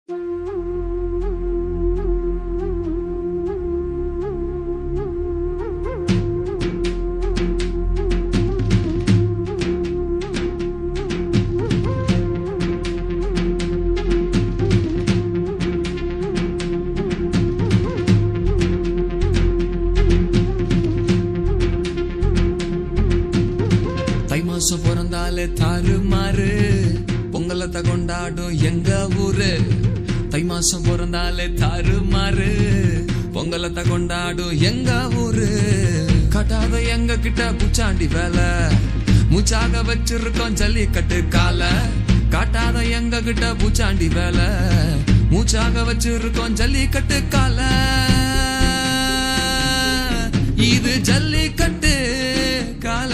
மாசம் பிறந்தாலே தாறுமாறு பொங்கலத்தை கொண்டாடும் எங்க ஊரு. தை மாசம் பிறந்தாலே தாறுமாறு பொங்கலத்தை கொண்டாடும் எங்க ஊரு. கட்டாத எங்க கிட்ட பூச்சாண்டி வேலை, மூச்சாக வச்சிருக்கோம் ஜல்லிக்கட்டு கால. காட்டாத எங்க கிட்ட பூச்சாண்டி வேலை, மூச்சாக வச்சிருக்கோம் ஜல்லிக்கட்டு கால. இது ஜல்லிக்கட்டு கால.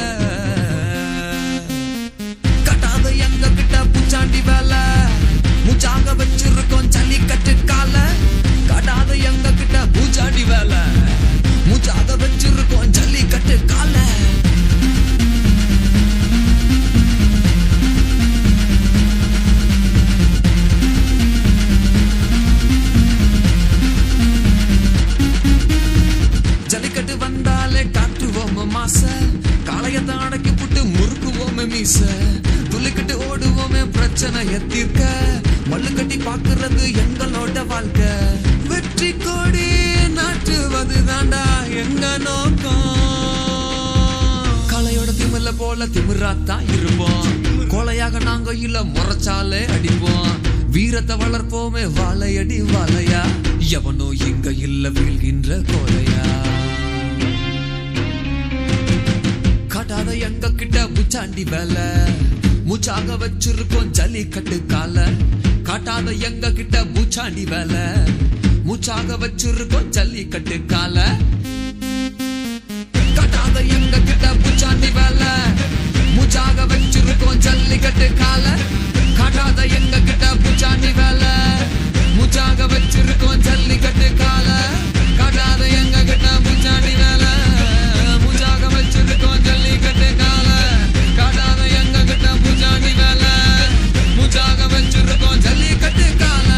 பூச்சாண்டி வேலை, மூச்சாக வச்சிருக்கோம் ஜல்லிக்கட்டு கால. காட்டாத எங்க கிட்ட பூச்சாண்டி வேலை, மூச்சாக வச்சிருக்கோம் ஜல்லிக்கட்டு கால. ஜல்லிக்கட்டு வந்தாலே காட்டுவோம் மாச, காளையத்தை அடக்கி புட்டு முறுக்குவோம் மீச. துள்ளிக்கிட்டு ஓடுவோமே பிரச்சனைய தீர்க்க, மல்லு கட்டி பாக்குறது எங்களோட வாழ்க்கை. வெற்றி கொடி நாட்டுவது தாண்டா எங்க நோக்கம். காளையோட திமில போல திமிராத்தான் இருப்போம், கோலையாக நாங்க இல்ல முறைச்சாலே அடிப்போம். வீரத்தை வளர்ப்போமே வாழையடி வாழையா, எவனோ இங்க இல்ல வீழ்கின்ற கோலையா. காட்டாத எங்க கிட்ட பூச்சாண்டி வேலை, மூச்சாக வச்சிருக்கோம் ஜல்லிக்கட்டு கால. காட்டாத எங்க கிட்ட பூச்சாண்டி வேலை, மூச்சாக வச்சிருக்கோம் ஜல்லிக்கட்டு கால. காட்டாத எங்க கிட்ட பூச்சாண்டி வேலை, மூச்சாக வச்சிருக்கோம் ஜல்லிக்கட்டு கால. காட்டாத எங்க கிட்ட பூச்சாண்டி வேலை, மூச்சாக வச்சிருக்கோம் ஜல்லிக்கட்டு கால. காட்டாத எங்க கிட்ட பூச்சாண்டி வேலை, மூச்சாக வச்சிருக்கோம் ஜல்லிக்கட்டு கால. காட்டாத எங்க கிட்ட பூச்சாண்டி வேலை, மூச்சாக வச்சிருக்கோம் ஜல்லிக்கட்டு கால.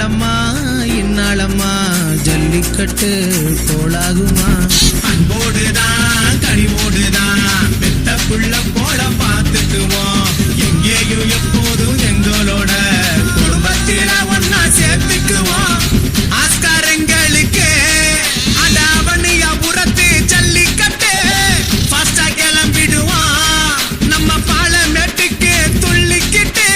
இந்நாளம்மா இந்நாளம்மா ஜல்லிக்கட்டு போலாகுமா? அன்போடுதான் கனிவோடுதான் பெத்த புள்ள போல பார்த்துக்குவோம். எங்கேயும் எப்போதும் எங்களோட குடும்பத்தில ஒன்னா சேர்த்துக்குவோம். ஆஸ்காரங்களுக்கு அடாவணியா புறத்து ஜல்லிக்கட்டு ஃபாஸ்டா கிளம்பிடுவான். நம்ம பாலமேட்டுக்கு துள்ளிக்கிட்டு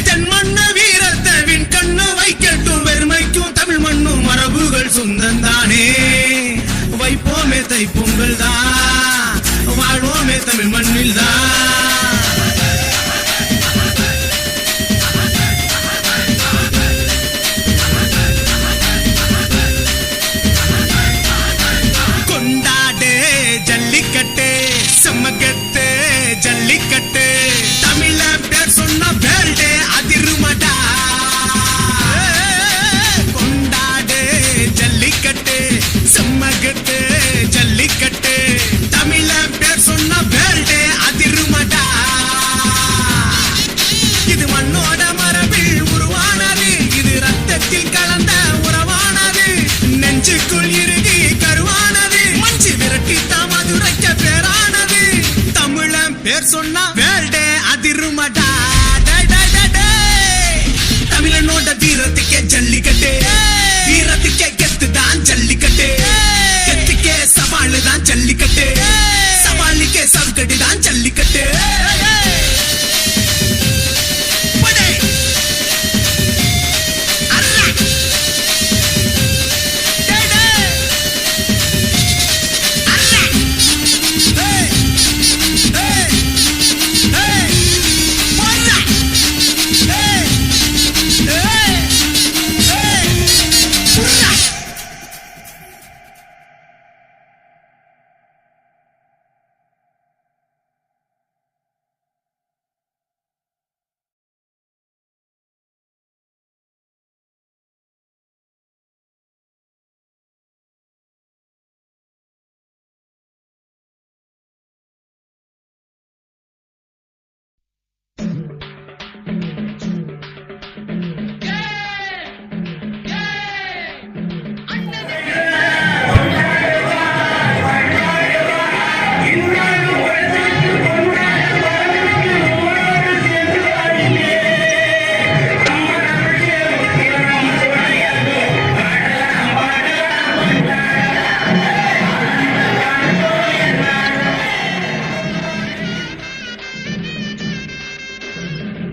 தென்மண்ண வீரத்தை வின் கண்ணு வைக்கட்டும். வெறுமைக்கும் தமிழ் மண்ணும் மரபுகள் சொந்தந்தானே. வைப்போமே தை பொங்கல் தான், வாழ்வோமே தமிழ் மண்ணில் தான். கொண்டாடு ஜல்லிக்கட்டு செம்மகத்து ஜல்லிக்கட்டு தமிழ பேர் சொன்ன பேல்டே அதிருமடா. கொண்டாடு ஜல்லிக்கட்டு செம்மகத்து ஜல்லிக்கட்டு தமிழ பேர் சொன்ன பேல்டே அதிருமடா. இது மண்ணோட மரபில் உருவானது, இது ரத்தத்தில் கலந்த உறவானது, நெஞ்சுக்குள் இறுகி கருவானது, மஞ்சு விரட்டி தாமதுரைக்க பேரானது. தமிழன் பேர் சொன்னா வேல்டே அதிருமடா. தமிழனோட வீரத்துக்கே ஜல்லிக்கட்டு, வீரத்துக்கே கெத்து தான் ஜல்லிக்கட்டு, கெத்துக்கே சவாலு தான் ஜல்லிக்கட்டு, சவாலுக்கே சவுக்கடி தான் ஜல்லிக்கட்டு.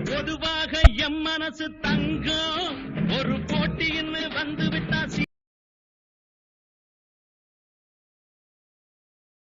பொதுவாக எம் மனசு தங்கம், ஒரு போட்டின்னு வந்து விட்டா